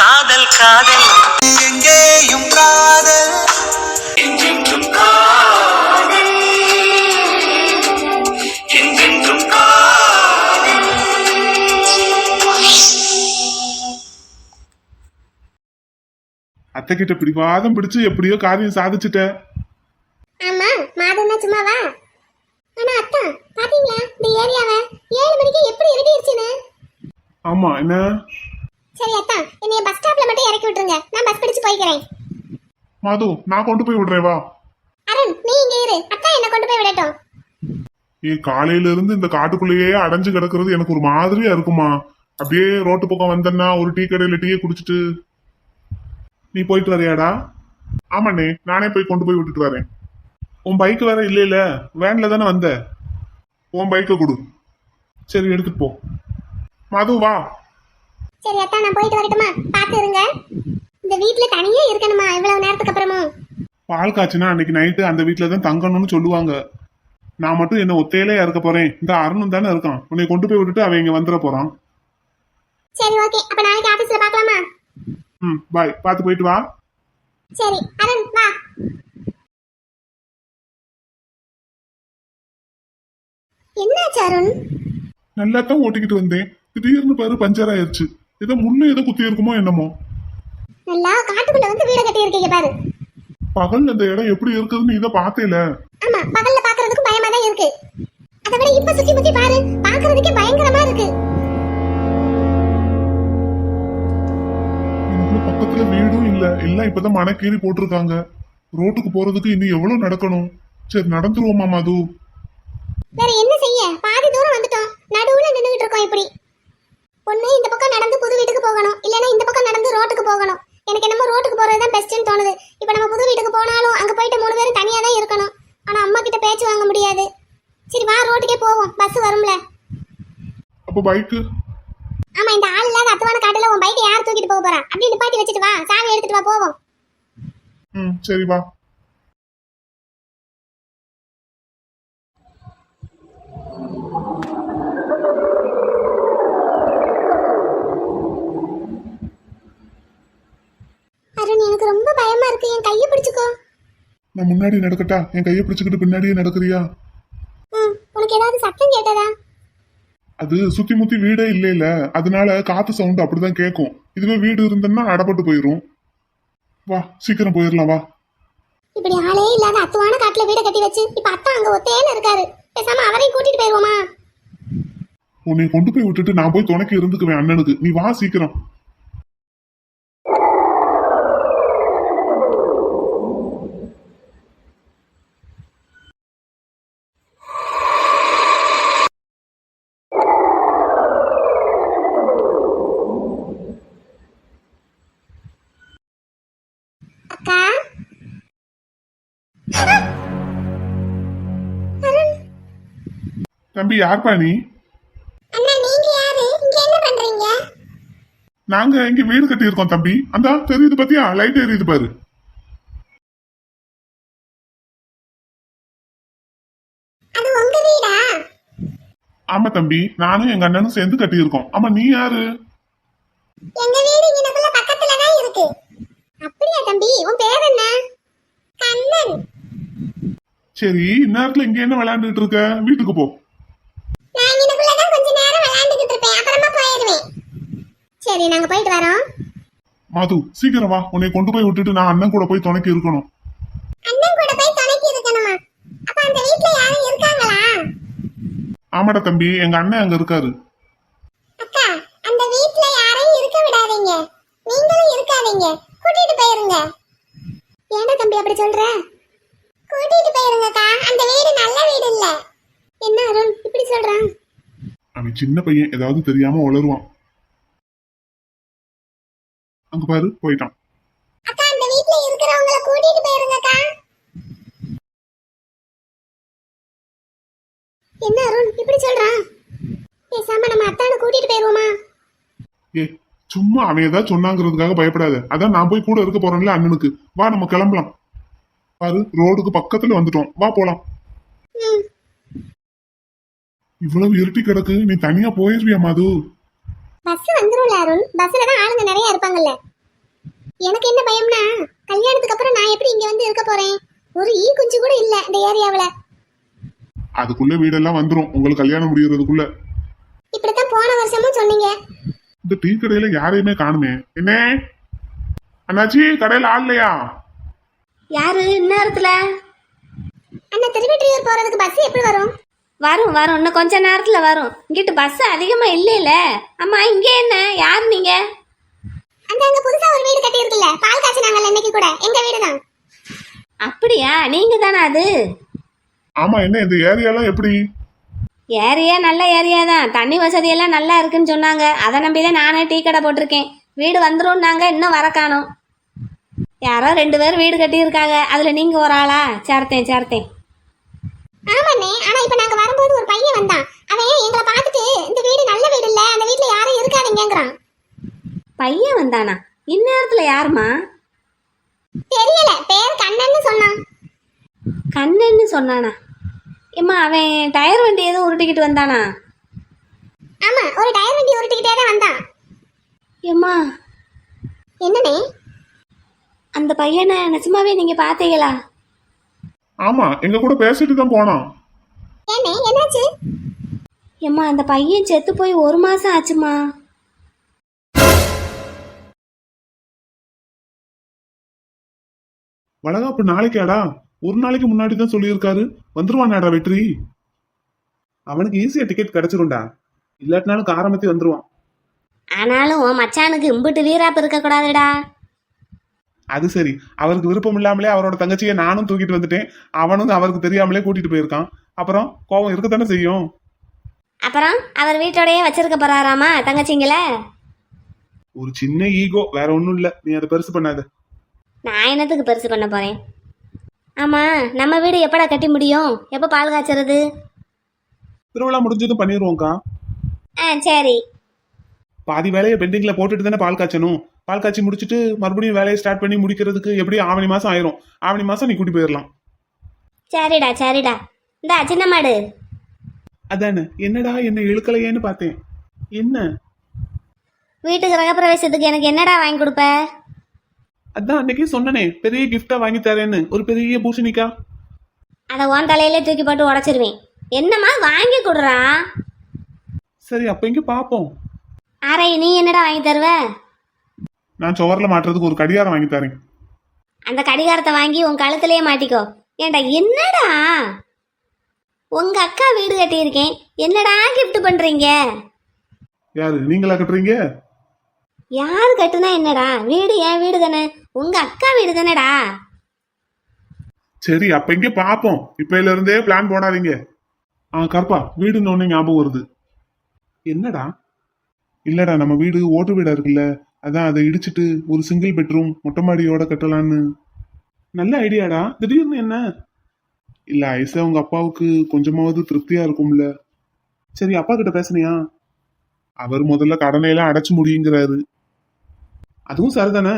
காதல் காதல் எங்கேயும் காதல் என்றென்றும் காதல் என்றென்றும் காதல். அத்தை கிட்ட பிடிவாதம் பிடிச்சு எப்படியோ காரியம் சாதிச்சுட்ட. ஆமா, மாதம் தான் சும்மாவா? ஆனா அத்தா பாத்தீங்களா இந்த ஏரியாவை 7 மணிக்கு எப்படி இருட்டிருச்சுன்னு? ஆமா, என்ன? சரி அத்தா, என்னைய பஸ் ஸ்டாப்ல மட்டும் இறக்கி விட்டுருங்க, நான் பஸ் பிடிச்சு போய்க்கிறேன். மாது, நான் கொண்டு போய் விடுறேன், வா. அருண், நீ இங்க இரு, அத்தா என்ன கொண்டு போய் விடட்டும். காலையில இருந்து இந்த காட்டுக்குள்ளேயே அடைஞ்சு கிடக்குறது எனக்கு ஒரு மாதிரியா இருக்குமா. அப்படியே ரோட்டு பக்கம் வந்தேன்னா ஒரு டீ கடையில டீயை குடிச்சிட்டு நீ போயிட்டு வரையாடா? ஆமாண்ணே, நானே போய் கொண்டு போய் விட்டுட்டு வரேன். உன் பைக் வேற இல்ல, வேன்ல தானே வந்த. உன் பைக்கை கொடு. சரி, எடுத்துட்டு போ. மது, வா. சரி அத்தா, நான் போயிட்டு வரட்டுமா? பாத்து இருங்க. இந்த வீட்ல தனியே இருக்கணுமா இவ்வளவு நேரத்துக்கு அப்புறமும்? பால் காய்ச்சினா அன்னைக்கு நைட்டு அந்த வீட்டுல தான் தங்கணும்னு சொல்லுவாங்க. நான் மட்டும் என்ன ஒத்தையிலே இருக்க போறேன். இந்த அருணும் தானே இருக்கான். உன்னை கொண்டு போய் விட்டுட்டு அவன் இங்க வந்துட போறான். சரி ஓகே, அப்ப நாளைக்கு ஆபீஸ்ல பார்க்கலாமா? பாய், பாத்து போயிட்டு வா. சரி அருண், வா. என்னாச்சு அருண்? நல்லா தான் ஓட்டிக்கிட்டு வந்தேன். திடீர்னு பாரு பஞ்சர் ஆயிருச்சு. ஏதோ முள்ளு ஏதோ குத்தி இருக்குமோ என்னமோ. நல்லா காட்டுக்குள்ள வந்து வீட கட்டி இருக்கீங்க பாரு. பகல் அந்த இடம் எப்படி இருக்குதுன்னு இதை பார்த்தேல. ஆமா, பகல்ல பாக்குறதுக்கு பயமா தான் இருக்கு. அதை விட இப்ப சுத்தி முத்தி பாரு, பாக்குறதுக்கே பயங்கரமா இருக்கு. பக்கத்துல வீடும் இல்ல, எல்லாம் இப்பதான் மணக்கீறி போட்டிருக்காங்க. ரோட்டுக்கு போறதுக்கு இன்னும் எவ்வளவு நடக்கணும். சரி, நடந்துருவோமா மது? வேற என்ன செய்ய, பாதி தூரம் வந்துட்டோம், நடுவுல நின்னுகிட்டு இருக்கோம். இப்படி ஒண்ணு இந்த பக்கம் நடந்து புது வீட்டுக்கு போகணும், இல்லனா இந்த பக்கம் நடந்து ரோட்டுக்கு போகணும். எனக்கு என்னமோ ரோட்டுக்கு போறதுதான் பெஸ்ட்னு தோணுது. இப்ப நம்ம புது வீட்டுக்கு போனாலும் அங்க போயிட்டு 3 பேரும் தனியா தான் இருக்கணும். ஆனா அம்மா கிட்ட பேச்சு வாங்க முடியாது. சரி வா, ரோட்டுக்கே போவோம், பஸ் வரும்ல. அப்ப பைக்கு? ஆமா, இந்த ஆள் இல்லாத அத்துவான காட்டுல உன் பைக்கை யார் தூக்கிட்டு போக போறா? அப்படி நிப்பாட்டி வச்சுட்டு வா, சாவி எடுத்துட்டு வா, போவோம். சரி வா. அருண், எனக்கு ரொம்ப பயமா இருக்கு, என் கையை பிடிச்சுக்கோ. நான் முன்னாடி நடக்கட்டா? என் கையை பிடிச்சுக்கிட்டு பின்னாடியே நடக்கிறியா? உனக்கு ஏதாவது சத்தம் கேட்டதா? அது சுத்தி முத்தி வீடே இல்ல, அதனால காத்து சவுண்ட் அப்படிதான் கேட்கும். இதுவே வீடு இருந்ததுன்னா அடப்பட்டு போயிரும். வா, சீக்கிரம் போயிடலாம், வா. இப்படி ஆளே இல்லாத அத்துவான காட்டுல வீட கட்டி வச்சு இப்ப அத்தா அங்க ஒத்தையில இருக்காரு. பேசாம அவரையும் கூட்டிட்டு போயிருவோமா? உன்னை கொண்டு போய் விட்டுட்டு நான் போய் துணைக்கு இருந்துக்குவேன் அண்ணனுக்கு. நீ வா சீக்கிரம். அக்கா, தம்பி, யார்ப்பா நீ? அண்ணா நீங்க யாரு? இங்க என்ன பண்றீங்க? நாங்க இங்க வீடு கட்டி இருக்கோம் தம்பி. அந்த தெரியுது பாத்தியா, லைட் எரியுது பாரு. அது உங்க வீடா? ஆமா தம்பி, நானும் எங்க அண்ணனும் சேர்ந்து கட்டி இருக்கோம். ஆமா, நீ யாரு? எங்க வீடு இங்கனக்குள்ள பக்கத்துல தான் இருக்கு. அப்படியா தம்பி, உன் பேர் என்ன? கண்ணன். சரி, இந்நேரத்துல இங்க என்ன விளையாண்டுட்டு இருக்க? வீட்டுக்கு போ. நான் இங்கனக்குள்ள தான் கொஞ்ச நேரம் விளையாண்டுக்கிட்டு இருப்பேன், அப்புறமா போயிடுவேன். சரி, நாங்க போயிட்டு வரோம். மது, சீக்கிரம் வா. உன்னை கொண்டு போய் விட்டுட்டு நான் அண்ணன் கூட போய் துணைக்கு இருக்கணும். அண்ணன் கூட போய் துணைக்கு இருக்கணுமா? அப்ப அந்த வீட்ல யாரும் இருக்காங்களா? ஆமாடா தம்பி, எங்க அண்ணன் அங்க இருக்காரு. அக்கா, அந்த வீட்ல யாரையும் இருக்க விடாதீங்க, நீங்களும் இருக்காதீங்க, கூட்டிட்டு போயிருங்க. ஏன்டா தம்பி அப்படி சொல்ற? கூட்டிட்டு போயிருங்கக்கா, அந்த வீடு நல்ல வீடு இல்ல. என்ன அருண் இப்படி சொல்றான்? அவன் சின்ன பையன், ஏதாவது தெரியாம உளருவான். அங்க பாரு, போயிட்டான். அக்கா, அந்த வீட்ல இருக்கிறவங்கள கூட்டிட்டு போயிருங்கக்கா. என்ன அருண் இப்படி சொல்றான்? பேசாம நம்ம அத்தானை கூட்டிட்டு போயிருவோமா? ஏ, சும்மா அவன் ஏதாவது சொன்னாங்கிறதுக்காக பயப்படாத. அதான் நான் போய் கூட இருக்க போறேன்ல அண்ணனுக்கு. வா, நம்ம கிளம்பலாம். பாரு, ரோடுக்கு பக்கத்துல வந்துட்டோம், வா போலாம். இவ்வளவு இருட்டி கிடக்கு, நீ தனியா போயிருவியா மது? பஸ் வந்துரும்ல அருண், பஸ்ல தான் ஆளுங்க நிறைய இருப்பாங்கல்ல. எனக்கு என்ன பயம்னா கல்யாணத்துக்கு அப்புறம் நான் எப்படி இங்க வந்து இருக்க போறேன்? ஒரு ஈ குஞ்சு கூட இல்ல இந்த ஏரியாவுல. அதுக்குள்ள வீடெல்லாம் வந்துரும் உங்களுக்கு கல்யாணம் முடியறதுக்குள்ள. இப்படித்தான் போன வருஷமும் சொன்னீங்க. இந்த டீ கடையில யாரையுமே காணுமே. என்ன அண்ணாச்சி, கடையில ஆள் இல்லையா? யாரு இந்நேரத்துல? அண்ணா திருவெற்றியூர் போறதுக்கு பஸ் எப்படி வரும்? வரும் வரும், இன்னும் கொஞ்ச நேரத்துல வரும். இங்கிட்டு பஸ் அதிகமா இல்லையில. அம்மா இங்க என்ன, யாரு நீங்க? அந்த அங்க புதுசா ஒரு வீடு கட்டி இருக்குல்ல, பால் காய்ச்சினாங்கல்ல இன்னைக்கு கூட, எங்க வீடு தான். அப்படியா, நீங்க தானே அது? ஆமா. என்ன இந்த ஏரியாலாம் எப்படி? ஏரியா நல்ல ஏரியா தான், தண்ணி வசதி எல்லாம் நல்லா இருக்குன்னு சொன்னாங்க. அதை நம்பிதான் நானே டீ கடை போட்டிருக்கேன். வீடு வந்துரும்னாங்க, இன்னும் வர காணோம். யாரோ 2 பேர் வீடு கட்டியிருக்காங்க, அதுல நீங்க ஒரு ஆளா? சேர்த்தேன். ஆமாண்ணே, ஆனா இப்ப நாங்க வரும்போது ஒரு பையன் வந்தான். அவன் எங்களை பார்த்துட்டு இந்த வீடு நல்ல வீடு இல்ல, அந்த வீட்டுல யாரும் இருக்காதீங்கங்கறான். பையன் வந்தானா? இந்நேரத்துல யாருமா? தெரியல, பேர் கண்ணன்னு சொன்னான். கண்ணன்னு சொன்னானா? ஏம்மா அவன் டயர் வண்டி எதுவும் உருட்டிக்கிட்டு வந்தானா? ஆமா, ஒரு டயர் வண்டி உருட்டிக்கிட்டே தான் வந்தான். ஏம்மா என்னண்ணே? அந்த பையனை நிஜமாவே நீங்க பாத்தீங்களா? ஆமா, எங்க கூட பேசிட்டு தான் போனான். ஏண்ணே, என்னாச்சு? ஏம்மா அந்த பையன் செத்து போய் 1 மாசம் ஆச்சுமா. வளகாப்பு நாளைக்காடா? ஒரு நாளைக்கு முன்னாடி தான் சொல்லியிருக்காரு. வந்துருவானாடா வெற்றி? அவனுக்கு ஈஸியா டிக்கெட் கிடைச்சிரும்டா. இல்லாட்டினாலும் காரமத்தி வந்துருவான். ஆனாலும் உன் மச்சானுக்கு இம்புட்டு வீராப்பு இருக்க கூடாதுடா. அது சரி, அவருக்கு விருப்பம் இல்லாமலே அவரோட தங்கச்சியை நானும் தூக்கிட்டு வந்துட்டேன். அவனும் அவருக்கு தெரியாமலே கூட்டிட்டு போயிருக்கான். அப்புறம் கோவம் இருக்கத்தானே செய்யும். அப்புறம் அவர் வீட்டோடயே வச்சிருக்க போறாராமா தங்கச்சிங்கள? ஒரு சின்ன ஈகோ, வேற ஒண்ணும் இல்ல. நீ அதை பெருசு பண்ணாத. நான் என்னத்துக்கு பெருசு பண்ண போறேன்? ஆமா, நம்ம வீடு எப்படா கட்டி முடியும்? எப்ப பால் காய்ச்சறது? திருவிழா முடிஞ்சதும் பண்ணிடுவோம்க்கா. சரி. பாதி வேலையை பெண்டிங்ல போட்டுட்டு தானே பால் காய்ச்சணும். பால் காய்ச்சி முடிச்சுட்டு மறுபடியும் வேலையை ஸ்டார்ட் பண்ணி முடிக்கிறதுக்கு எப்படியும் ஆவணி மாசம் ஆயிரும். ஆவணி மாசம் நீ கூட்டி போயிடலாம். சரிடா. இந்த சின்ன மாடு. அதானே, என்னடா என்ன இழுக்கலையேன்னு பார்த்தேன். என்ன? வீட்டுக்கு கிரகப்பிரவேசத்துக்கு எனக்கு என்னடா வாங்கி கொடுப்ப? அதான் அன்னைக்கே சொன்னனே, பெரிய கிஃப்டா வாங்கி தரேன்னு. ஒரு பெரிய பூசணிக்கா. அதை உன் தலையிலே தூக்கி போட்டு உடைச்சிருவேன். என்னம்மா வாங்கி கொடுறா? சரி, அப்ப இங்க பாப்போம். ஆரை, நீ என்னடா வாங்கி தருவ? நான் சுவர்ல மாட்டுறதுக்கு ஒரு கடிகாரம் வாங்கி தரேன். அந்த கடிகாரத்தை வாங்கி உன் கழுத்துலயே மாட்டிக்கோ. ஏண்டா என்னடா, உங்க அக்கா வீடு கட்டியிருக்கேன், என்னடா கிஃப்ட் பண்றீங்க? யாரு நீங்களா கட்டுறீங்க? யாரு கட்டுனா என்னடா? வீடு என் வீடு தானே, உங்க அக்கா வீடு தானேடா. சரி, அப்ப இங்க பாப்போம். இப்பையில இருந்தே பிளான் போடாதீங்க. கற்பா, வீடுன்னு ஒண்ணு ஞாபகம் வருது. என்னடா? இல்லடா, நம்ம வீடு ஓட்டு வீடா இருக்குல்ல, அதான் அதை இடிச்சிட்டு ஒரு சிங்கிள் பெட்ரூம் மொட்டை மாடியோட கட்டலான்னு. நல்ல ஐடியாடா. திடீர்னு என்ன? இல்ல ஐசா, உங்க அப்பாவுக்கு கொஞ்சமாவது திருப்தியா இருக்கும்ல. சரி, அப்பா கிட்ட பேசுனியா? அவர் முதல்ல கடனை எல்லாம் அடைச்சு முடியுங்கிறாரு. அதுவும் சரிதானே?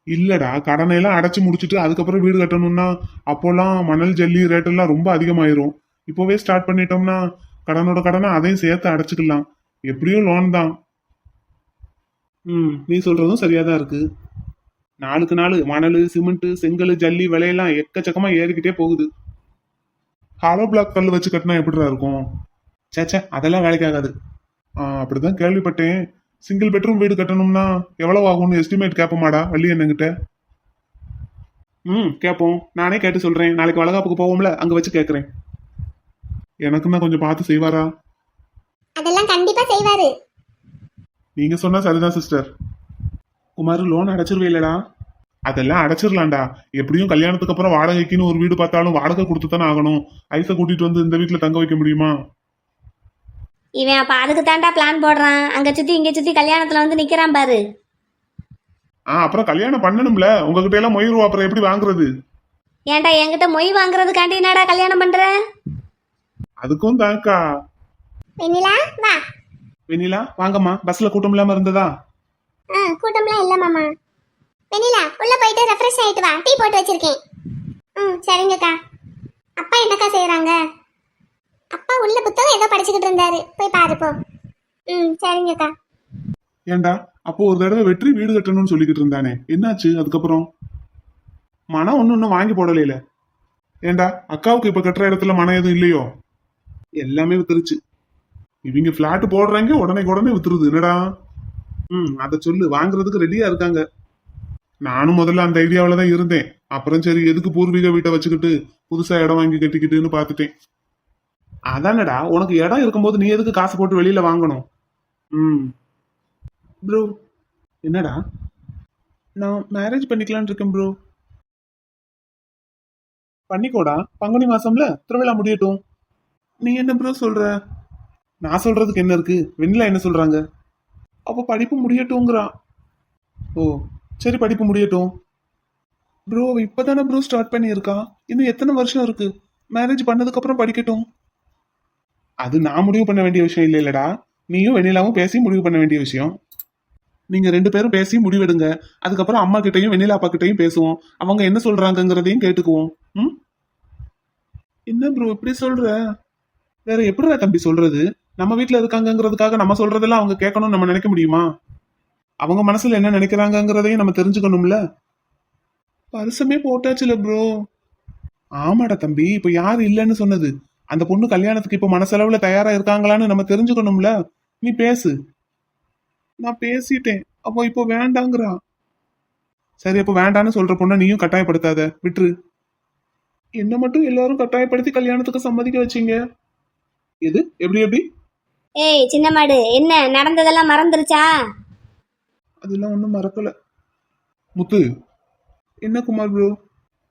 இல்லடா, கடனை எல்லாம் அடைச்சு முடிச்சுட்டு அதுக்கப்புறம் வீடு கட்டணும்னா அப்போல்லாம் மணல் ஜல்லி ரேட் எல்லாம் ரொம்ப அதிகமாயிரும். இப்போவே ஸ்டார்ட் பண்ணிட்டோம்னா கடனோட கடனை அதையும் சேர்த்து அடைச்சுக்கலாம். எப்படியும் லோன் தான். நீ சொல்றதும் சரியாதான் இருக்கு. நாளுக்கு நாள் மணல், சிமெண்ட், செங்கல், ஜல்லி விலையெல்லாம் எக்கச்சக்கமா ஏறிக்கிட்டே போகுது. ஹாலோ பிளாக் கல் வச்சு கட்டினா எப்படிடா இருக்கும்? சேச்சே, அதெல்லாம் வேலைக்கு ஆகாது. அப்படிதான் கேள்விப்பட்டேன். சிங்கிள் பெட்ரூம் வீடு கட்டணும்னா எவ்வளவு ஆகும்னு எஸ்டிமேட் கேட்போமாடா வள்ளி என்னங்கிட்ட? கேட்போம். நானே கேட்டு சொல்றேன். நாளைக்கு வளகாப்புக்கு போவோம்ல, அங்க வச்சு கேட்கறேன். எனக்குன்னா கொஞ்சம் பார்த்து செய்வாரா? அதெல்லாம் கண்டிப்பா செய்வாரு. நீங்க சொன்னா சரிதான் சிஸ்டர். குமார், லோன் அடைச்சிருவே இல்லடா? அதெல்லாம் அடைச்சிடலாம்டா. எப்படியும் கல்யாணத்துக்கு அப்புறம் வாடகைக்குன்னு ஒரு வீடு பார்த்தாலும் வாடகை கொடுத்து தானே ஆகணும். ஐசை கூட்டிட்டு வந்து இந்த வீட்டுல தங்க வைக்க முடியுமா? இவன் அப்ப அதுக்கு தாண்டா பிளான் போடுறான். அங்க சுத்தி இங்க சுத்தி கல்யாணத்துல வந்து நிக்கிறான் பாரு. அப்புறம் கல்யாணம் பண்ணணும்ல. உங்ககிட்ட எல்லாம் மொய் ரூபா அப்புறம் எப்படி வாங்குறது? ஏன்டா என்கிட்ட மொய் வாங்குறதுக்காண்டி என்னடா கல்யாணம் பண்ற? அதுக்கும் தான்க்கா. வெண்ணிலா வா. வெண்ணிலா வாங்கம்மா. பஸ்ல கூட்டம் இல்லாம இருந்ததா? கூட்டம்லாம் இல்ல மாமா. வெண்ணிலா உள்ள போயிட்டு ரெஃப்ரெஷ் ஆயிட்டு வா, டீ போட்டு வச்சிருக்கேன். சரிங்கக்கா. அப்பா என்னக்கா செய்யறாங்க? அப்பா உள்ள புத்தகம் ஏதோ படிச்சுக்கிட்டு இருந்தாரு, போய் பாரு போ. சரிங்கக்கா. ஏண்டா அப்போ ஒரு தடவை வெற்றி வீடு கட்டணும்னு சொல்லிக்கிட்டு இருந்தானே, என்னாச்சு அதுக்கப்புறம்? மனம் ஒன்னும் வாங்கி போடலையில. ஏண்டா அக்காவுக்கு இப்ப கட்டுற இடத்துல மனம் எதுவும் இல்லையோ? எல்லாமே வித்துருச்சு. இவங்க பிளாட் போடுறாங்க, உடனே வித்துருது. என்னடா? அத சொல்லு. வாங்குறதுக்கு ரெடியா இருக்காங்க. நானும் முதல்ல அந்த ஐடியாவில தான் இருந்தேன். அப்புறம் சரி எதுக்கு பூர்வீக வீட்டை வச்சுக்கிட்டு புதுசா இடம் வாங்கி கட்டிக்கிட்டுன்னு பாத்துட்டேன். அதானடா, உனக்கு இடம் இருக்கும்போது நீ எதுக்கு காசு போட்டு வெளியில வாங்கணும்? ப்ரோ, என்னடா? நான் மேரேஜ் பண்ணிக்கலாம்னு இருக்கேன் ப்ரோ. பண்ணிக்கோடா, பங்குனி மாசம்ல திருவிழா முடியட்டும். நீ என்ன ப்ரோ சொல்ற? நான் சொல்றதுக்கு என்ன இருக்கு? வெண்ணிலா என்ன சொல்றாங்க? அப்ப படிப்பு முடியட்டும்ங்கிறா. ஓ சரி, படிப்பு முடியட்டும். ப்ரோ இப்பதானே ப்ரோ ஸ்டார்ட் பண்ணியிருக்கா, இன்னும் எத்தனை வருஷம் இருக்கு? மேரேஜ் பண்ணதுக்கு அப்புறம் படிக்கட்டும். அது நான் முடிவு பண்ண வேண்டிய விஷயம் இல்லடா, நீயும் வெண்ணிலாவும் பேசி முடிவு பண்ண வேண்டிய விஷயம். நீங்க 2 பேரும் பேசி முடிவெடுங்க. அதுக்கப்புறம் அம்மா கிட்டையும் வெண்ணிலா அப்பா கிட்டையும் பேசுவோம். அவங்க என்ன சொல்றாங்கிறதையும் கேட்டுக்குவோம். என்ன ப்ரோ இப்படி சொல்ற? வேற எப்படிடா தம்பி சொல்றது? நம்ம வீட்டுல இருக்காங்கிறதுக்காக நம்ம சொல்றதெல்லாம் அவங்க கேட்கணும்னு நம்ம நினைக்க முடியுமா? அவங்க மனசுல என்ன நினைக்கிறாங்கிறதையும் நம்ம தெரிஞ்சுக்கணும்ல. வருஷமே போட்டாச்சுல ப்ரோ. ஆமாடா தம்பி, இப்ப யாரு இல்லைன்னு சொன்னது? அந்த பொண்ணு கல்யாணத்துக்கு இப்ப மனசளவுல தயாரா இருக்காங்களான்னு நம்ம தெரிஞ்சுக்கணும்ல. நீ பேசு. நான் பேசிட்டேன். அப்போ இப்போ வேண்டாங்கிறா. சரி, அப்போ வேண்டான்னு சொல்ற பொண்ணை நீயும் கட்டாயப்படுத்தாத, விட்டுரு. என்ன மட்டும் எல்லாரும் கட்டாயப்படுத்தி கல்யாணத்துக்கு சம்மதிக்க வச்சீங்க. எது? எப்படி? ஏய் சின்ன மாடு, என்ன நடந்ததெல்லாம் மறந்துருச்சா? அதெல்லாம் ஒண்ணும் மறக்கல. முத்து, என்ன குமார் ப்ரோ?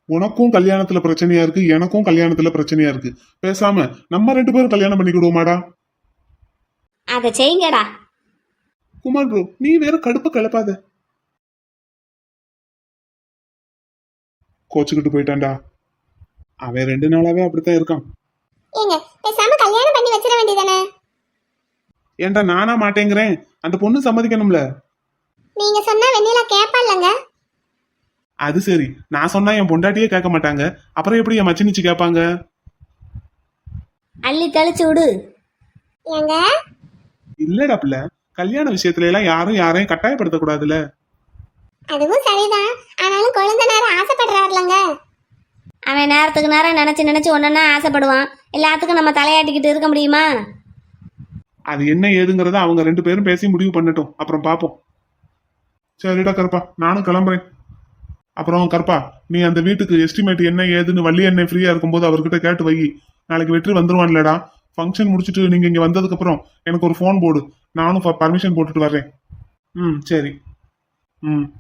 உனக்கும் கல்யாணத்துல பிரச்சனையா இருக்கு, எனக்கும் கல்யாணத்துல பிரச்சனையா இருக்கு. பேசாம நம்ம 2 பேரும் கல்யாணம் பண்ணிக்கிடுவோமாடா? அதை செய்யுங்கடா. குமார் ப்ரோ, நீ வேற கடுப்பு கிளப்பாத. கோச்சுக்கிட்டு போயிட்டான்டா. அவன் 2 நாளாவே அப்படித்தான் இருக்கான். ஏங்க பேசாம கல்யாணம் பண்ணி வச்சிட வேண்டியதானே? ஏன்டா நானா மாட்டேங்கிறேன்? அந்த பொண்ணு சம்மதிக்கணும்ல. நீங்க சொன்னா வெண்ணிலா கேப்பாலங்க. அது சரி, நான் சொன்னா என் பொண்டாட்டியே கேட்க மாட்டாங்க, அப்புறம் எப்படி என் மச்சினிச்சு கேட்பாங்க? அள்ளி தெளிச்சு விடு. ஏங்க இல்லடா பிள்ளை, கல்யாண விஷயத்துல எல்லாம் யாரும் யாரையும் கட்டாயப்படுத்த கூடாதுல. அதுவும் சரிதான், ஆனாலும் குழந்தைனார ஆசைப்படுறாருலங்க. அவன் நேரத்துக்கு நேரம் நினைச்சு ஒன்னா ஆசைப்படுவான். எல்லாத்துக்கும் நம்ம தலையாட்டிக்கிட்டு இருக்க முடியுமா? அது என்ன ஏதுங்கிறத அவங்க 2 பேரும் பேசி முடிவு பண்ணட்டும், அப்புறம் பாப்போம். சரிடா கருப்பா, நானும் கிளம்புறேன். அப்புறம் கருப்பா, நீ அந்த வீட்டுக்கு எஸ்டிமேட் என்ன ஏதுன்னு வள்ளி அண்ணன் ஃப்ரீயா இருக்கும்போது அவர்கிட்ட கேட்டு வை. நாளைக்கு வெற்றி வந்துருவான்லடா. ஃபங்க்ஷன் முடிச்சுட்டு நீங்க இங்க வந்ததுக்கு அப்புறம் எனக்கு ஒரு ஃபோன் போடு, நானும் பர்மிஷன் போட்டுட்டு வர்றேன். சரி.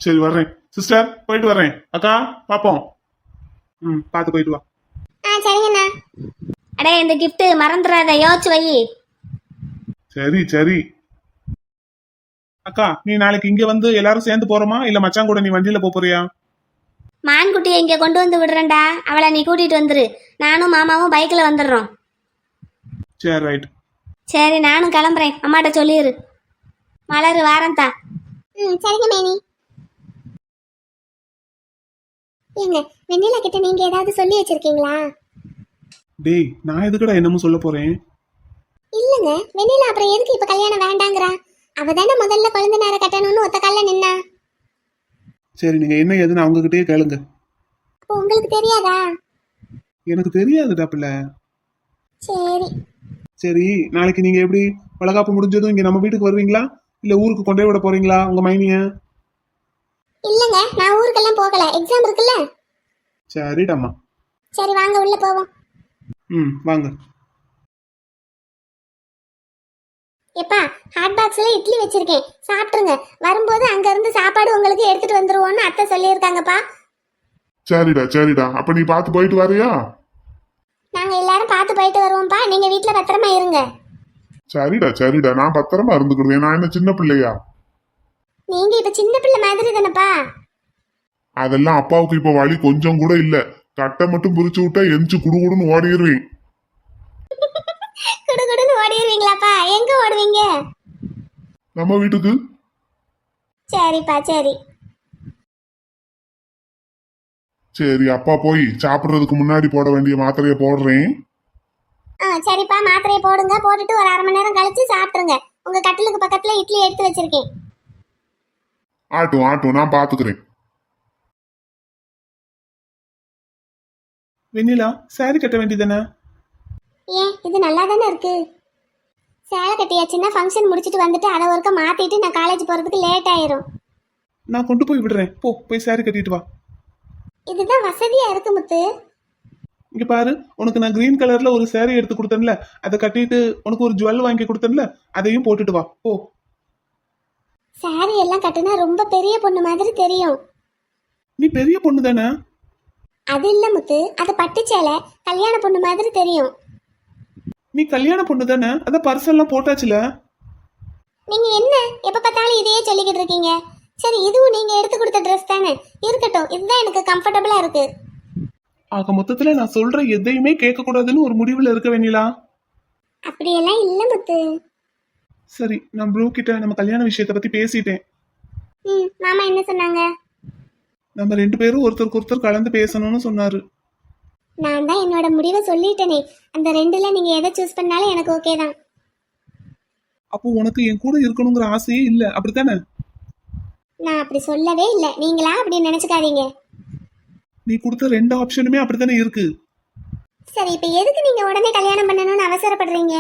சரி வர்றேன் சிஸ்டர், போயிட்டு வர்றேன். அக்கா பாப்போம். பார்த்து போயிட்டு வா. சரிங்கண்ணா. அடே இந்த கிஃப்ட் மறந்துடாத, யோசிச்சு வை. சரி. அக்கா, நீ நாளைக்கு இங்க வந்து எல்லாரும் சேர்ந்து போறோமா, இல்ல மச்சான் கூட நீ வண்டியில போறியா? மான்குட்டியை இங்க கொண்டு வந்து விடுறேன்டா, அவளை நீ கூட்டிட்டு வந்துரு. நானும் மாமாவும் பைக்ல வந்துடுறோம். சரி ரைட். சரி நானும் கிளம்புறேன், அம்மாட்ட சொல்லிடு. மலரு வாரந்தா. சரிங்க மேனி. ஏங்க வெண்ணிலா கிட்ட நீங்க ஏதாவது சொல்லி வச்சிருக்கீங்களா? டேய், நான் எதுக்குடா என்னமோ சொல்ல போறேன்? இல்லங்க, வெண்ணிலா அப்புறம் எதுக்கு இப்ப கல்யாணம் வேண்டாங்கிறா? அவதானே முதல்ல குழந்தை நேரம் கட்டணும்னு ஒத்த கால்ல நின்னா. சரி, நீங்க என்ன ஏதுன்னு அவங்க கிட்டயே கேளுங்க. அப்போ உங்களுக்கு தெரியாதா? எனக்கு தெரியாதுடா பிள்ளை. சரி, நாளைக்கு நீங்க எப்படி வளகாப்பு முடிஞ்சதும் இங்க நம்ம வீட்டுக்கு வருவீங்களா, இல்ல ஊருக்கு கொண்டே விட போறீங்களா உங்க மைனிய? இல்லங்க, நான் ஊருக்கெல்லாம் போகல, எக்ஸாம் இருக்குல்ல. சரிடாமா. சரி வாங்க உள்ள போவோம். வாங்க. எப்பா, ஹாட் பாக்ஸ்ல இட்லி வச்சிருக்கேன், சாப்பிட்டுருங்க. வரும்போது அங்க இருந்து சாப்பாடு உங்களுக்கு எடுத்துட்டு வந்துருவோம்னு அத்தை சொல்லியிருக்காங்கப்பா. சரிடா, அப்ப நீ பார்த்து போயிட்டு வரியா? நாங்க எல்லாரும் பார்த்து போயிட்டு வருவோம்ப்பா, நீங்க வீட்ல பத்திரமா இருங்க. சரிடா, நான் பத்திரமா இருந்துக்கிடுவேன். நான் என்ன சின்ன பிள்ளையா? நீங்க இப்ப சின்ன பிள்ளை மாதிரி தானப்பா. அதெல்லாம் அப்பாவுக்கு இப்ப வழி கொஞ்சம் கூட இல்ல. கட்டை மட்டும் பிரிச்சு விட்டா எந்திச்சு குடுகுடுன்னு ஓடிடுவேன். குடுகுடுன்னு ஓடிடுவீங்களாப்பா? எங்க ஓடுவீங்க? நம்ம வீட்டுக்கு. சரிப்பா சரி. சரி, அப்பா போய் சாப்பிடுறதுக்கு முன்னாடி போட வேண்டிய மாத்திரையை போடுறேன். சரிப்பா, மாத்திரையை போடுங்க. போட்டுட்டு ஒரு 1/2 மணி நேரம் கழிச்சு சாப்பிட்டுருங்க. உங்க கட்டிலுக்கு பக்கத்துல இட்லி எடுத்து வச்சிருக்கேன். ஆட்டும் ஆட்டும், நான் பாத்துக்கிறேன். வெண்ணிலா, சாரி கட்ட வேண்டியதானே? ஏன் இது நல்லா தானே இருக்கு. சேலை கட்டியாச்சுன்னா ஃபங்க்ஷன் முடிச்சிட்டு வந்துட்டு அதை ஒருக்க மாத்திட்டு நான் காலேஜ் போறதுக்கு லேட் ஆயிரும். நான் கொண்டு போய் விடுறேன், போய் சாரி கட்டிட்டு வா. இதுதான் வசதியா இருக்கு முத்து. இங்க பாரு, உனக்கு நான் கிரீன் கலர்ல ஒரு சாரி எடுத்து கொடுத்தேன்ல, அதை கட்டிட்டு உனக்கு ஒரு ஜுவல் வாங்கி கொடுத்தேன்ல, அதையும் போட்டுட்டு வா போ. சாரி எல்லாம் கட்டுனா ரொம்ப பெரிய பொண்ணு மாதிரி தெரியும். நீ பெரிய பொண்ணு தானே? அது இல்ல முத்து, அது பட்டு சேலை கல்யாண பொண்ணு மாதிரி தெரியும். நீ கல்யாண பொண்ணு தானே? அதான் பர்செல்லாம் போட்டாச்சுல. நீங்க என்ன எப்ப பார்த்தாலும் இதையே சொல்லிக்கிட்டு இருக்கீங்க? சரி, இதுவும் நீங்க எடுத்து கொடுத்த ட்ரெஸ் தானே, இருக்கட்டும். இதுதான் எனக்கு கம்ஃபர்டபுளா இருக்கு. ஆக மொத்தத்துல நான் சொல்ற எதையுமே கேட்க கூடாதுன்னு ஒரு முடிவுல இருக்க வேண்டியலா? அப்படியெல்லாம் இல்ல முத்து. சரி, நான் ப்ரோ கிட்ட நம்ம கல்யாண விஷயத்த பத்தி பேசிட்டேன். மாமா என்ன சொன்னாங்க? நம்ம 2 பேரும் ஒருத்தருக்கு ஒருத்தர் கலந்து பேசணும்னு சொன்னாரு. நான் தான் என்னோட முடிவை சொல்லிட்டேனே. அந்த 2ல நீங்க எதை சூஸ் பண்ணாலும் எனக்கு ஓகே தான். அப்போ உனக்கு என் கூட இருக்கணுங்கிற ஆசையே இல்ல, அப்படித்தானே? நான் அப்படி சொல்லவே இல்லை, நீங்களா அப்படி நினைச்சுக்காதீங்க. நீ கொடுத்த 2 ஆப்ஷனுமே அப்படித்தானே இருக்கு. சரி, இப்ப எதுக்கு நீங்க உடனே கல்யாணம் பண்ணணும்னு அவசரப்படுறீங்க?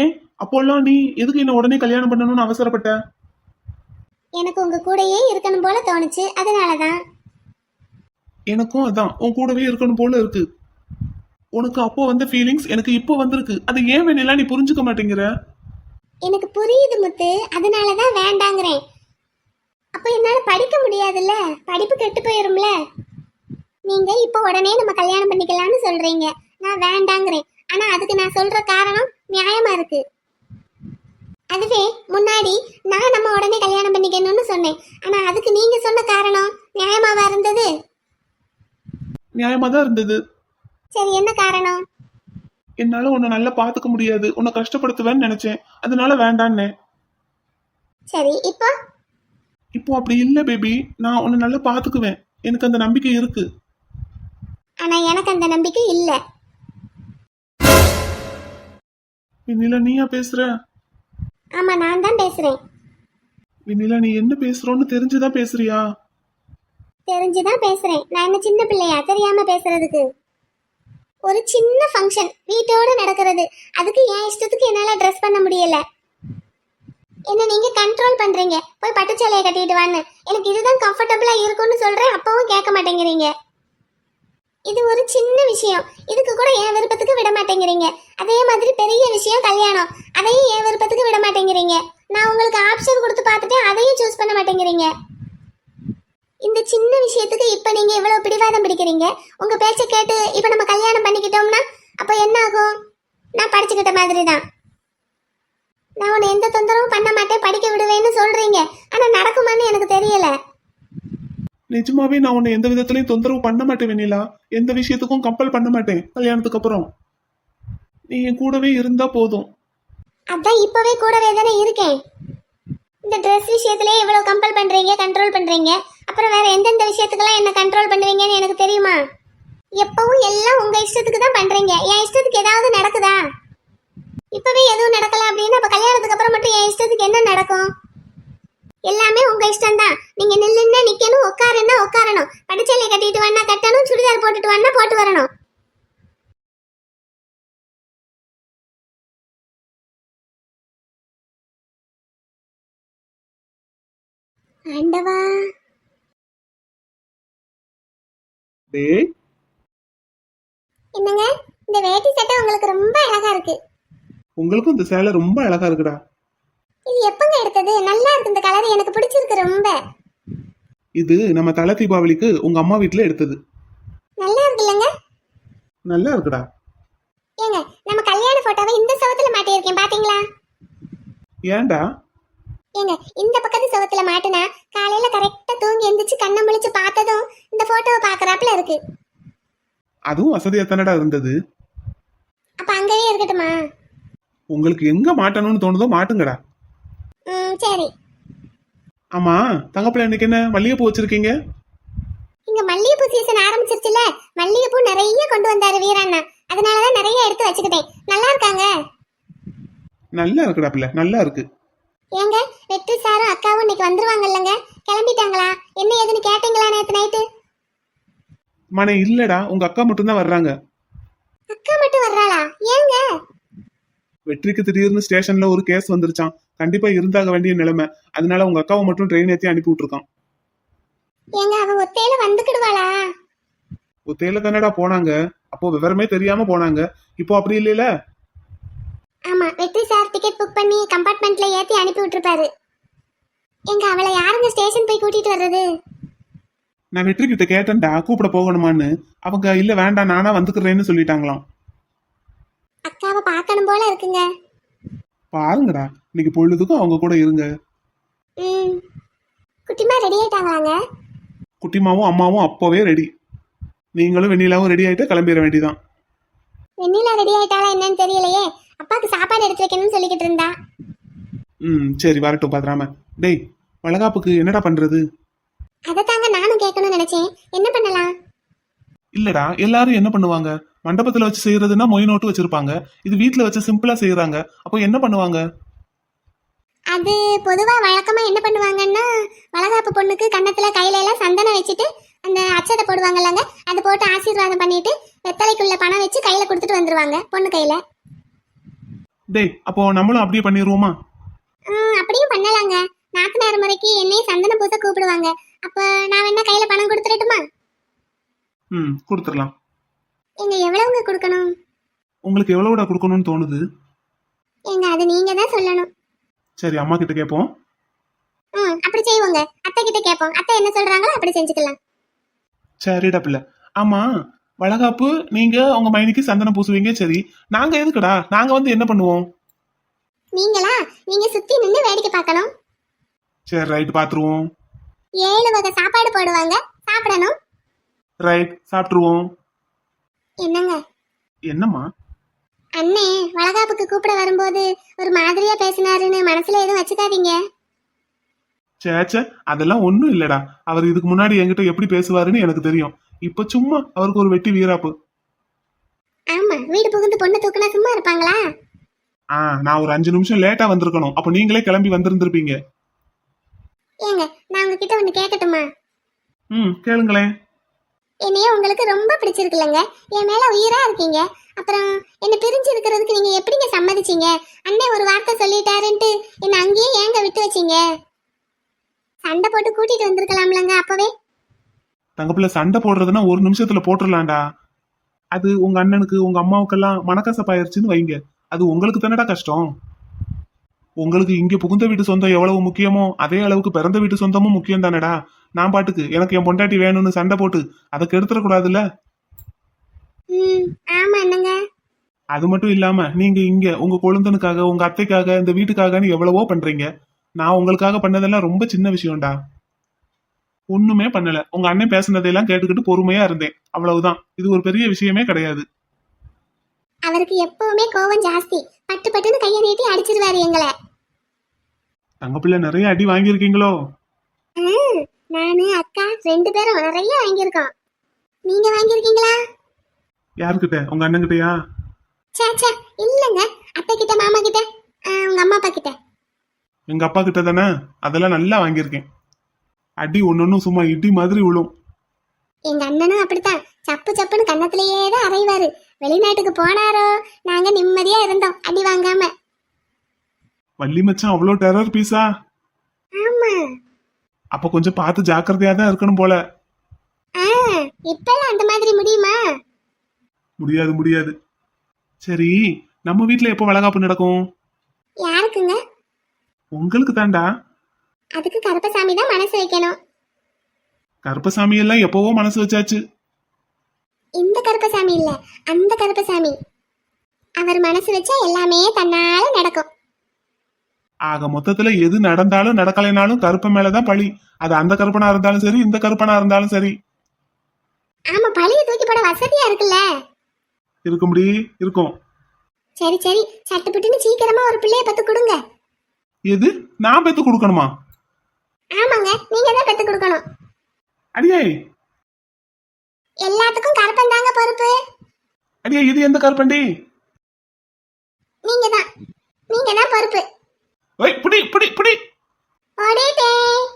ஏன் அப்போல்லாம் நீ எதுக்கு என்ன உடனே கல்யாணம் பண்ணணும்னு அவசரப்பட்ட? எனக்கு உங்க கூடயே இருக்கணும் போல தோணுச்சு, அதனாலதான். எனக்கும் அதான், உன் கூடவே இருக்கணும் போல இருக்கு. உனக்கு அப்போ வந்த ஃபீலிங்ஸ் எனக்கு இப்போ வந்திருக்கு. அது ஏன் வேணலாம் நீ புரிஞ்சுக்க மாட்டேங்கிற? எனக்கு புரியுது முத்து, அதனாலதான் வேண்டாங்கிறேன். அப்ப என்னால படிக்க முடியாதுல்ல, படிப்பு கெட்டு போயிரும்ல. நீங்க இப்ப உடனே நம்ம கல்யாணம் பண்ணிக்கலாம்னு சொல்றீங்க, நான் வேண்டாங்கிறேன். ஆனா அதுக்கு நான் சொல்ற காரணம் நியாயமா இருக்கு. அதுவே முன்னாடி நான் நம்ம உடனே கல்யாணம் பண்ணிக்கணும்னு சொன்னேன். ஆனா அதுக்கு நீங்க சொன்ன காரணம் நியாயமாவா இருந்தது? நியாயமா தான் இருந்தது. சரி, என்ன காரணம்? என்னால உன்னை நல்லா பாத்துக்க முடியாது, உன்னை கஷ்டப்படுத்துவேன்னு நினைச்சேன், அதனால வேண்டான்னே. சரி, இப்போ அப்படி இல்ல பேபி, நான் உன்னை நல்லா பாத்துக்குவேன், எனக்கு அந்த நம்பிக்கை இருக்கு. ஆனா எனக்கு அந்த நம்பிக்கை இல்ல. வெண்ணிலா, நீயா பேசுற? ஆமா, நான் தான் பேசுறேன். வெண்ணிலா, நீ என்ன பேசுறோன்னு தெரிஞ்சுதான் பேசுறியா? தெரிஞ்சுதான் பேசுறேன். நான் என்ன சின்ன பிள்ளையா தெரியாம பேசுறதுக்கு? ஒரு சின்ன ஃபங்க்ஷன் வீட்டோட நடக்கிறது, அதுக்கு என் இஷ்டத்துக்கு என்னால ட்ரெஸ் பண்ண முடியல. என்ன நீங்க கண்ட்ரோல் பண்றீங்க, போய் பட்டுச்சேலையை கட்டிட்டு வான்னு. எனக்கு இதுதான் கம்ஃபர்டபுளா இருக்கும்னு சொல்றேன், அப்பவும் கேட்க மாட்டேங்கிறீங்க. இது ஒரு சின்ன விஷயம், இதுக்கு கூட என் விருப்பத்துக்கு விட மாட்டேங்கிறீங்க. அதே மாதிரி பெரிய விஷயம் கல்யாணம், அதையும் என் விருப்பத்துக்கு விட மாட்டேங்கிறீங்க. நான் உங்களுக்கு ஆப்ஷன் கொடுத்து பார்த்துட்டு அதையும் சூஸ் பண்ண மாட்டேங்கிறீங்க. இந்த சின்ன விஷயத்துக்கு இப்ப நீங்க இவ்வளவு பிடிவாதம் பிடிக்கிறீங்க. உங்க பேச்சை கேட்டு இப்ப நம்ம கல்யாணம் பண்ணிக்கிட்டோம்னா அப்ப என்ன ஆகும்? நான் படிச்சுக்கிட்ட மாதிரி தான். நான் உன்னை எந்த தொந்தரவும் பண்ண மாட்டேன், படிக்க விடுவேன்னு சொல்றீங்க. ஆனா நடக்குமான்னு எனக்கு தெரியல. நிஜமாவே நான் உன்னை எந்த விதத்துலயும் தொந்தரவு பண்ண மாட்டேன் வெண்ணிலா, எந்த விஷயத்துக்கும் கம்பல் பண்ண மாட்டேன். கல்யாணத்துக்கு அப்புறம் நீ என் கூடவே இருந்தா போதும். அதான் இப்பவே கூடவே தானே இருக்கேன். இந்த ட்ரெஸ் விஷயத்திலே இவ்வளவு கம்பல் பண்றீங்க, கண்ட்ரோல் பண்றீங்க. அப்புறம் வேற எந்தெந்த விஷயத்துக்கெல்லாம் என்ன கண்ட்ரோல் பண்ணுவீங்கன்னு எனக்கு தெரியுமா? எப்பவும் எல்லாம் உங்க இஷ்டத்துக்கு தான் பண்றீங்க. என் இஷ்டத்துக்கு ஏதாவது நடக்குதா? இப்பவே எதுவும் நடக்கல அப்படின்னா அப்ப கல்யாணத்துக்கு அப்புறம் மட்டும் என் இஷ்டத்துக்கு என்ன நடக்கும்? எல்லாமே உங்க இஷ்டம் தான். நீங்க நில்லுன்னா நிக்கணும், உட்காருன்னா உட்காரணும், பட்டுச்சேலையை கட்டிட்டு வேணா கட்டணும், சுடிதார் போட்டுட்டு வேணா போட்டு வரணும். ஆண்டவா, டேய், என்னங்க இந்த வேட்டி சட்டை உங்களுக்கு ரொம்ப அழகா இருக்கு. உங்களுக்கும் இந்த சேலை ரொம்ப அழகா இருக்குடா. இது எப்பங்க எடுத்தது? நல்லா இருக்கு, இந்த கலர் எனக்கு பிடிச்சிருக்கு ரொம்ப. இது நம்ம தலை தீபாவளிக்கு உங்க அம்மா வீட்டுல எடுத்தது. நல்லா இருக்கு இல்லங்க? நல்லா இருக்குடா. ஏங்க, நம்ம கல்யாண போட்டோவை இந்த செவத்துல மாட்டியிருக்கேன் பாத்தீங்களா? ஏன்டா? ஏங்க, இந்த பக்கத்து செவத்துல மாட்டினா காலையில கரெக்டா தூங்கி எந்திரிச்சு கண்ணை முழிச்சு பார்த்ததும் இந்த போட்டோவை பாக்குறாப்புல இருக்கு. அதுவும் வசதியா தானடா இருந்தது. அப்ப அங்கவே இருக்கட்டுமா? உங்களுக்கு எங்க மாட்டணும்னு தோணுதோ மாட்டுங்கடா. சரி. ஆமா, தங்கப்பிள்ளை இன்னைக்கு என்ன மல்லிகைப்பூ வச்சிருக்கீங்க? இங்க மல்லிகைப்பூ சீசன் ஆரம்பிச்சிருச்சுல, மல்லிகைப்பூ நிறைய கொண்டு வந்தாரு வீரண்ணா, அதனாலதான் நிறைய எடுத்து வச்சுக்கிட்டேன். நல்லா இருக்காங்க. நல்லா இருக்குடா பிள்ளை, நல்லா இருக்கு. ஏங்க, வெற்றி சாரும் அக்காவும் இன்னைக்கு வந்துருவாங்கல்லங்க, கிளம்பிட்டாங்களா? என்ன ஏதுன்னு கேட்டீங்களா நேத்து நைட்டு? மனே இல்லடா, உங்க அக்கா மட்டும்தான் வர்றாங்க. அக்கா மட்டும் வர்றாளா? ஏங்க? வெற்றிக்கு திடீர்னு ஸ்டேஷன்ல ஒரு கேஸ் வந்துருச்சான். கண்டிப்பா இருந்தாக வேண்டிய நிலைமை. அதனால உங்க அக்காவை மட்டும் ட்ரெயின் ஏத்தி அனுப்பி விட்டுருக்கான். ஏங்க அவ ஒத்தையில வந்துக்கிடுவாளா? ஒத்தையில தானடா போனாங்க. அப்போ விவரமே தெரியாம போனாங்க. இப்போ அப்படி இல்லையில. ஆமா, வெற்றி சார் டிக்கெட் புக் பண்ணி கம்பார்ட்மெண்ட்ல ஏத்தி அனுப்பி விட்டுருப்பாரு. எங்க அவளை யாருங்க ஸ்டேஷன் போய் கூட்டிட்டு வர்றது? நான் வெற்றி கிட்ட கேட்டேன்டா கூப்பிட போகணுமான்னு. அவங்க இல்ல வேண்டாம் நானா வந்துக்கிறேன்னு சொல்லிட்டாங்களாம். அக்காவை பார்க்கணும் போல இருக்குங்க. பாருங்கடா, இன்னைக்கு பொழுதுக்கும் அவங்க கூட இருங்க. ம். குட்டிமா ரெடி ஆயிட்டாங்களாங்க? குட்டிமாவும் அம்மாவும் அப்பவே ரெடி. நீங்களும் வெண்ணிலாவும் ரெடி ஆயிட்டு கிளம்பிட வேண்டியதான். வெண்ணிலா ரெடி ஆயிட்டாளா என்னன்னு தெரியலையே. அப்பாவுக்கு சாப்பாடு எடுத்து வைக்கணும்னு சொல்லிக்கிட்டு இருந்தா. சரி வரட்டும் பாத்துறாம. டேய், வளகாப்புக்கு என்னடா பண்றது? அதைத்தாங்க நானும் கேட்கணும்னு நினைச்சேன். என்ன பண்ணலாம்? இல்லடா, எல்லாரும் என்ன பண்ணுவாங்க? மண்டபத்துல வச்சு செய்யறதுன்னா மொய் நோட்டு வச்சிருப்பாங்க. இது வீட்டுல வச்சு சிம்பிளா செய்யறாங்க. அப்போ என்ன பண்ணுவாங்க? அது பொதுவா வழக்கமா என்ன பண்ணுவாங்கன்னா, வளகாப்பு பொண்ணுக்கு கன்னத்துல கையில எல்லாம் சந்தனம் வச்சுட்டு அந்த அச்சதை போடுவாங்கல்லங்க, அதை போட்டு ஆசீர்வாதம் பண்ணிட்டு வெத்தலைக்குள்ள பணம் வச்சு கையில கொடுத்துட்டு வந்துருவாங்க பொண்ணு கையில. டேய், அப்போ நம்மளும் அப்படியே பண்ணிடுவோமா? அப்படியும் பண்ணலாங்க. நாத்தனார் முறைக்கு என்னையும் சந்தன பூச கூப்பிடுவாங்க. அப்ப நான் வேணா கையில பணம் கொடுத்துடட்டுமா? கொடுத்துடலாம். எங்க எவ்வளவுங்க கொடுக்கணும்? உங்களுக்கு எவ்வளவுடா கொடுக்கணும்னு தோணுது? எங்க அது நீங்க தான் சொல்லணும். சரி, அம்மா கிட்ட கேட்போம். அப்படி செய்வோங்க. அத்தை கிட்ட கேட்போம். அத்தை என்ன சொல்றாங்களோ அப்படி செஞ்சுக்கலாம். சரிடா பிள்ளை. ஆமா, வளகாப்பு நீங்க உங்க மைனிக்கு சந்தனம் பூசுவீங்க. சரி, நாங்க எதுக்குடா? நாங்க வந்து என்ன பண்ணுவோம்? நீங்களா? நீங்க சுத்தி நின்னு வேடிக்கை பார்க்கணும். சரி ரைட், பாத்துருவோம். 7 வகை சாப்பாடு போடுவாங்க, சாப்பிடணும். ரைட், சாப்பிட்டுருவோம். என்னங்க? என்னம்மா? அண்ணே வளகாப்புக்கு கூப்பிட வரும்போது ஒரு மாதிரியா பேசினாருன்னு மனசுல எதுவும் வச்சுக்காதீங்க. சேச்சே, அதெல்லாம் ஒண்ணும் இல்லடா. அவர் இதுக்கு முன்னாடி என்கிட்ட எப்படி பேசுவாருன்னு எனக்கு தெரியும். இப்ப சும்மா அவருக்கு ஒரு வெட்டி வீராப்பு. ஆமா, வீடு புகுந்து பொண்ணு தூக்குனா சும்மா இருப்பாங்களா? நான் ஒரு 5 நிமிஷம் லேட்டா வந்திருக்கணும். அப்ப நீங்களே கிளம்பி வந்திருந்திருப்பீங்க. ஏங்க, நான் உங்ககிட்ட ஒண்ணு கேட்கட்டுமா? கேளுங்களேன். என்னைய உங்களுக்கு ரொம்ப பிடிச்சிருக்குல்லங்க. என் மேல உயிரா இருக்கீங்க. அப்புறம் என்ன பிரிஞ்சு இருக்கிறதுக்கு நீங்க எப்படிங்க சம்மதிச்சீங்க? அண்ணே ஒரு வார்த்தை சொல்லிட்டாருன்ட்டு என்ன அங்கேயே ஏங்க விட்டு வச்சீங்க? சண்டை போட்டு கூட்டிட்டு வந்திருக்கலாம்லங்க அப்பவே. தங்கப்பிள்ள, சண்டை போடுறதுன்னா ஒரு நிமிஷத்துல போட்டுடலாம்டா. அது உங்க அண்ணனுக்கு உங்க அம்மாவுக்கெல்லாம் மனக்கசப்பாயிருச்சுன்னு வைங்க. அது உங்களுக்கு தானடா கஷ்டம். உங்களுக்கு இங்க புகுந்த வீட்டு சொந்தம் எவ்வளவு முக்கியமோ அதே அளவுக்கு பிறந்த வீட்டு சொந்தமும் முக்கியம் தானடா. நான் பாட்டுக்கு எனக்கு என் பொண்டாட்டி வேணும்னு சண்டை போட்டு அதை கெடுத்துட கூடாதுல்ல. ஆமா என்னங்க. அது மட்டும் இல்லாம நீங்க இங்க உங்க கொழுந்தனுக்காக உங்க அத்தைக்காக இந்த வீட்டுக்காகன்னு எவ்வளவோ பண்றீங்க. நான் உங்களுக்காக பண்ணதெல்லாம் ரொம்ப சின்ன விஷயம்டா. ஒண்ணுமே பண்ணல. உங்க அண்ணன் பேசுனதையெல்லாம் கேட்டுக்கிட்டு பொறுமையா இருந்தேன், அவ்வளவுதான். இது ஒரு பெரிய விஷயமே கிடையாது. அவருக்கு எப்பவுமே கோவம் ஜாஸ்தி. பட்டு பட்டுன்னு கையை நீட்டி அடிச்சிருவாரு எங்களை. தங்கப்பிள்ளை, நிறைய அடி வாங்கியிருக்கீங்களோ? நானு அக்கா 2 பேரும் நிறைய வாங்கியிருக்கோம். நீங்க வாங்கியிருக்கீங்களா? யாருக்கிட்ட? உங்க அண்ணன் கிட்டயா? சே இல்லங்க, அத்தை கிட்ட, மாமா கிட்ட, உங்க அம்மா அப்பா கிட்ட. எங்க அப்பா கிட்ட தானே? அதெல்லாம் நல்லா வாங்கியிருக்கேன். அடி ஒன்னொன்னும் சும்மா இடி மாதிரி விழும். எங்க அண்ணனும் அப்படித்தான். சப்பு சப்புன்னு கன்னத்திலேயே தான் அறைவாரு. வெளிநாட்டுக்கு போனாரோ நாங்க நிம்மதியா இருந்தோம் அடி வாங்காம. வள்ளி மச்சான் அவ்வளோ டெரர் பீஸா? ஆமா. அப்ப கொஞ்சம் பார்த்து ஜாக்கிரதையா தான் இருக்கணும் போல. இப்பெல்லாம் அந்த மாதிரி முடியுமா? முடியாது முடியாது. சரி, நம்ம வீட்ல எப்போ வளகாப்பு நடக்கும்? யாருக்குங்க? உங்களுக்கு தாண்டா. அதுக்கு கருப்பசாமி தான் மனசு வைக்கணும். கருப்பசாமி எல்லாம் எப்பவோ மனசு வச்சாச்சு. இந்த கருப்பசாமி இல்ல, அந்த கருப்பசாமி. அவர் மனசு வச்சா எல்லாமே தன்னால நடக்கும். ஆக மொத்தத்துல எது நடந்தாலும் நடக்கலைனாலும் கருப்ப மேலதான் பழி. அது அந்த கருப்பனா இருந்தாலும் சரி, இந்த கருப்பனா இருந்தாலும் சரி. ஆமா, பழிய தூக்கி போட வசதியா இருக்குல்ல. இருக்க முடியும் இருக்கும். சரி சட்டுப்புட்டுன்னு சீக்கிரமா ஒரு பிள்ளைய பத்து கொடுங்க. எது? நான் பெத்து கொடுக்கணுமா? ஆமாங்க, நீங்க தான் பெத்து கொடுக்கணும். அடியே, எல்லாத்துக்கும் கருப்பன் தாங்க பொறுப்பு. அடியே, இது எந்த கருப்பண்டி? நீங்க தான் பொறுப்பு. புடி புடி புடி. ஓடிட்டேன்